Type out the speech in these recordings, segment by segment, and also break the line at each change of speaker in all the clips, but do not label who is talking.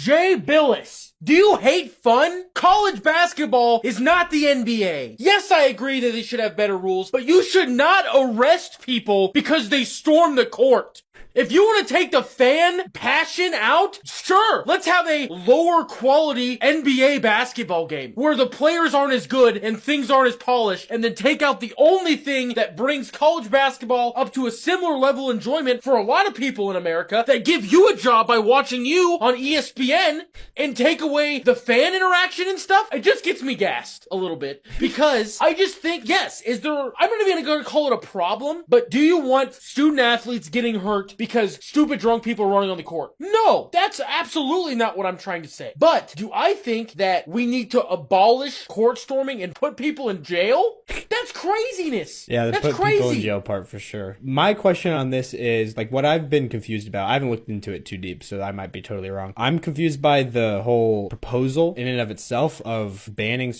Jay Billis. Do you hate fun? College basketball is not the NBA. Yes, I agree that they should have better rules, but you should not arrest people because they storm the court. If you want to take the fan passion out, sure, let's have a lower quality NBA basketball game where the players aren't as good and things aren't as polished, and then take out the only thing that brings college basketball up to a similar level of enjoyment for a lot of people in America that give you a job by watching you on ESPN, and take away the fan interaction and stuff. It just gets me gassed a little bit because I just think, yes, I'm not even going to call it a problem, but do you want student athletes getting hurt because stupid drunk people are running on the court? No, that's absolutely not what I'm trying to say. But do I think that we need to abolish court storming and put people in jail? That's craziness.
Yeah,
that's
put
crazy.
People in jail part for sure. My question on this is, like, what I've been confused about, I haven't looked into it too deep, so I might be totally wrong. I'm confused by the whole proposal in and of itself of banning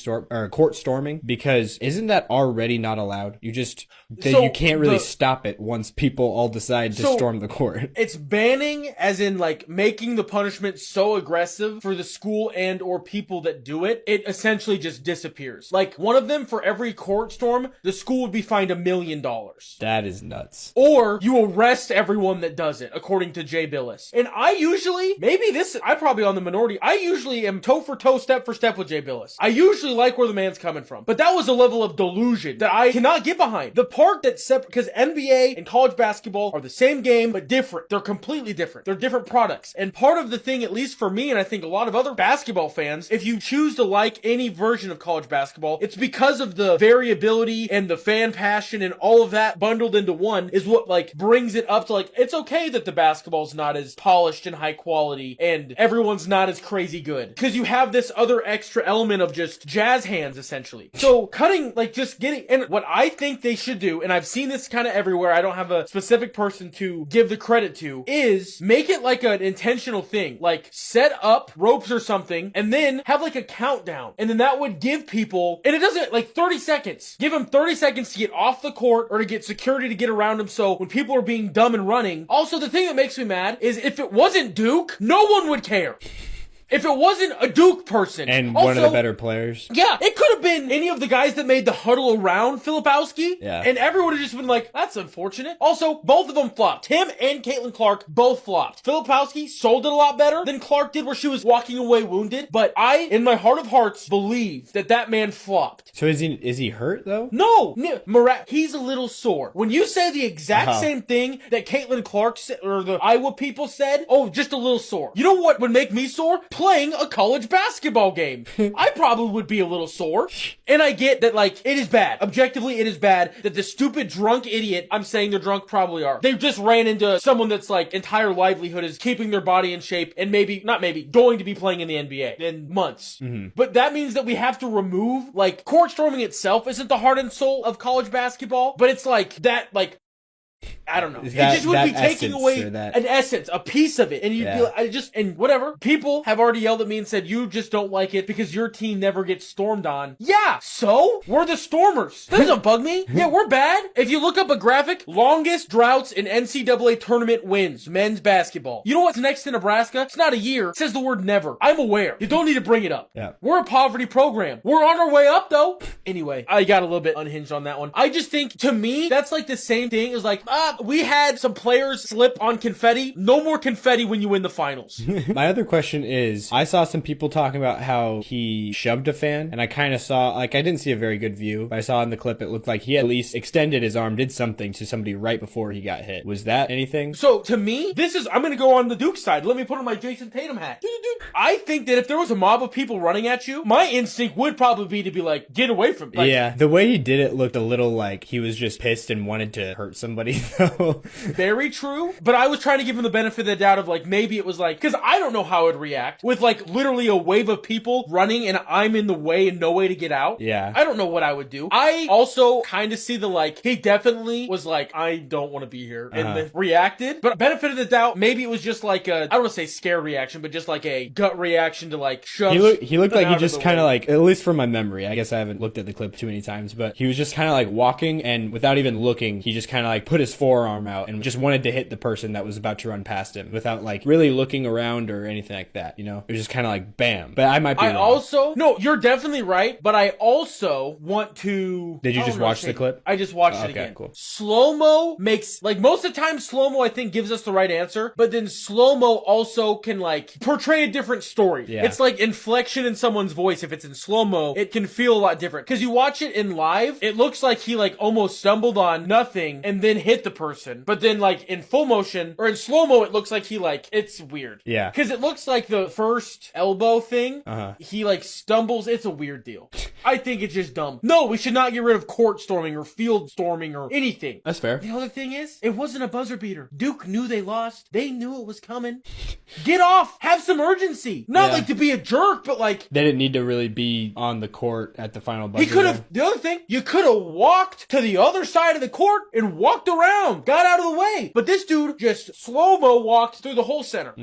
court storming, because isn't that already not allowed? You can't really stop it once people all decide to storm the court.
It's banning as in like making the punishment so aggressive for the school and or people that do it, it essentially just disappears. Like one of them, for every court storm, the school would be fined $1 million.
That is nuts.
Or you arrest everyone that does it, according to Jay Billis. And I'm probably on the minority. I usually am toe for toe, step for step with Jay Billis. I usually like where the man's coming from. But that was a level of delusion that I cannot get behind. The part that's separate, because NBA and college basketball are the same game, but different. They're completely different. They're different products. And part of the thing, at least for me, and I think a lot of other basketball fans, if you choose to like any version of college basketball, it's because of the variability and the fan passion and all of that bundled into one is what like brings it up to like, it's okay that the basketball's not as polished and high quality and everyone's not as crazy good. Because you have this other extra element of just jazz hands, essentially. So cutting, like just getting, and what I think they should do, and I've seen this kind of everywhere, I don't have a specific person to give the credit to, is make it like an intentional thing. Like set up ropes or something and then have like a countdown. And then that would give people, and it doesn't, like 30 seconds. Give them 30 seconds to get off the court or to get security to get around them so when people are being dumb and running. Also, the thing that makes me mad is if it wasn't Duke, no one would care. If it wasn't a Duke person.
And also, one of the better players.
Yeah, it could have been any of the guys that made the huddle around Filipowski.
Yeah.
And everyone would have just been like, that's unfortunate. Also, both of them flopped. Him and Caitlin Clark both flopped. Filipowski sold it a lot better than Clark did where she was walking away wounded. But I, in my heart of hearts, believe that man flopped.
So is he hurt though?
No. He's a little sore. When you say the exact same thing that Caitlin Clark said, or the Iowa people said, oh, just a little sore. You know what would make me sore? Playing a college basketball game. I probably would be a little sore. And I get that, like, it is bad. Objectively, it is bad that the stupid drunk idiot, I'm saying they're drunk, probably are. They just ran into someone that's like entire livelihood is keeping their body in shape and going to be playing in the NBA in months. Mm-hmm. But that means that we have to remove, like, court storming itself isn't the heart and soul of college basketball, but it's like that, like, I don't know. It just would be taking away an essence, a piece of it. And you'd be like, and whatever. People have already yelled at me and said, you just don't like it because your team never gets stormed on. Yeah, so? We're the Stormers. That doesn't bug me. Yeah, we're bad. If you look up a graphic, longest droughts in NCAA tournament wins, men's basketball. You know what's next to Nebraska? It's not a year. It says the word never. I'm aware. You don't need to bring it up.
Yeah.
We're a poverty program. We're on our way up, though. Anyway, I got a little bit unhinged on that one. I just think, to me, that's like the same thing as like, we had some players slip on confetti. No more confetti when you win the finals.
My other question is, I saw some people talking about how he shoved a fan, and I kind of saw, like, I didn't see a very good view, but I saw in the clip it looked like he at least extended his arm, did something to somebody right before he got hit. Was that anything?
So, to me, I'm going to go on the Duke side. Let me put on my Jason Tatum hat. I think that if there was a mob of people running at you, my instinct would probably be to be like, get away from me. Like,
yeah, the way he did it looked a little like he was just pissed and wanted to hurt somebody, though.
Very true, but I was trying to give him the benefit of the doubt of like, maybe it was like, because I don't know how it would react with like literally a wave of people running and I'm in the way and no way to get out.
Yeah.
I don't know what I would do. I also kind of see the like, he definitely was like, I don't want to be here and then reacted, but benefit of the doubt, maybe it was just like I don't want to say scared reaction, but just like a gut reaction to like shove.
He looked like he just kind of like, at least from my memory, I guess I haven't looked at the clip too many times, but he was just kind of like walking and without even looking, he just kind of like put his forearm forearm out and just wanted to hit the person that was about to run past him without like really looking around or anything like that, you know? It was just kind of like bam. But I might be wrong.
No, you're definitely right, but I also want to...
Did you just watch the clip?
I just watched it
okay,
again.
Cool.
Slow-mo makes, like, most of the time, slow-mo, I think, gives us the right answer, but then slow-mo also can, like, portray a different story.
Yeah.
It's like inflection in someone's voice. If it's in slow-mo, it can feel a lot different. Because you watch it in live, it looks like he, like, almost stumbled on nothing and then hit the person. But then, like, in full motion, or in slow-mo, it looks like he, like, it's weird.
Yeah.
Because it looks like the first elbow thing, he, like, stumbles. It's a weird deal. I think it's just dumb. No, we should not get rid of court storming or field storming or anything.
That's fair.
The other thing is, it wasn't a buzzer beater. Duke knew they lost. They knew it was coming. Get off. Have some urgency. Not like to be a jerk, but like...
They didn't need to really be on the court at the final buzzer.
He could have... The other thing, you could have walked to the other side of the court and walked around. Got out of the way. But this dude just slow-mo walked through the whole center.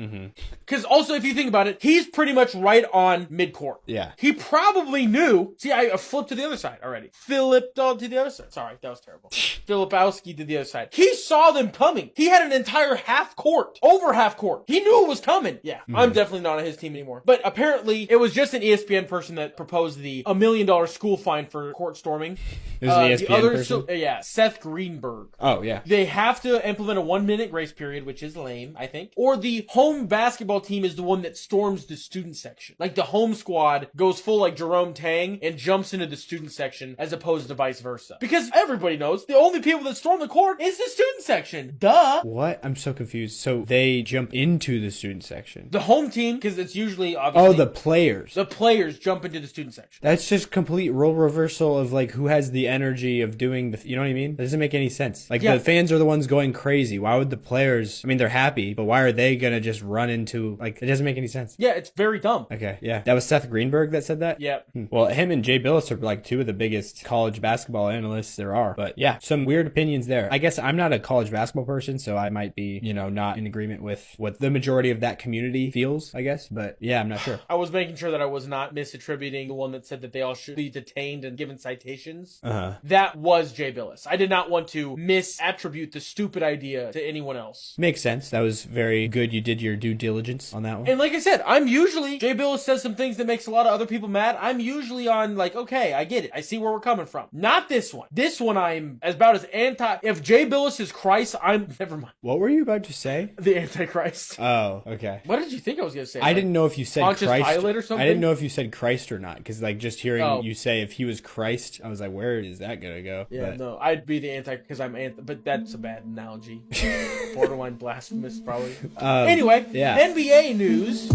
Because also, if you think about it, he's pretty much right on midcourt.
Yeah.
He probably knew... See, I flipped to the other side already. Flipped on to the other side. Sorry, that was terrible. Filipowski to the other side. He saw them coming. He had an entire half court. Over half court. He knew it was coming. Yeah, I'm definitely not on his team anymore. But apparently, it was just an ESPN person that proposed the $1 million school fine for court storming.
It was an ESPN person?
Yeah, Seth Greenberg.
Oh, yeah.
They have to implement a 1-minute grace period, which is lame, I think. Or the home basketball team is the one that storms the student section. Like the home squad goes full like Jerome Tang and jumps into the student section as opposed to vice versa. Because everybody knows the only people that storm the court is the student section. Duh.
What? I'm so confused. So they jump into the student section.
The home team, because it's usually obviously...
Oh, the players.
The players jump into the student section.
That's just complete role reversal of like who has the energy of doing the... You know what I mean? That doesn't make any sense. Like the fans are the ones going crazy. Why would the players... I mean, they're happy, but why are they going to just run into... Like, it doesn't make any sense.
Yeah, it's very dumb.
Okay, yeah. That was Seth Greenberg that said that?
Yeah.
Well, him and Jay Billis are like two of the biggest college basketball analysts there are. But yeah, some weird opinions there. I guess I'm not a college basketball person, so I might be, you know, not in agreement with what the majority of that community feels, I guess. But yeah, I'm not sure.
I was making sure that I was not misattributing the one that said that they all should be detained and given citations. That was Jay Billis. I did not want to misattribute the stupid idea to anyone else.
Makes sense. That was very good. You did your due diligence on that one.
And like I said, I'm usually, Jay Billis says some things that makes a lot of other people mad. I'm usually on like, okay, I get it. I see where we're coming from. Not this one. This one I'm about as anti... If Jay Billis is Christ, I'm... Never mind.
What were you about to say?
The Antichrist.
Oh, okay.
What did you think I was going to say?
I didn't know if you said
Pontius
Christ.
Pilate or something?
I didn't know if you said Christ or not, because like just hearing you say if he was Christ, I was like, where is that going to go?
Yeah, no, I'd be the anti because I'm anti, but that's a bad analogy. Borderline blasphemous, probably. Anyway, NBA news.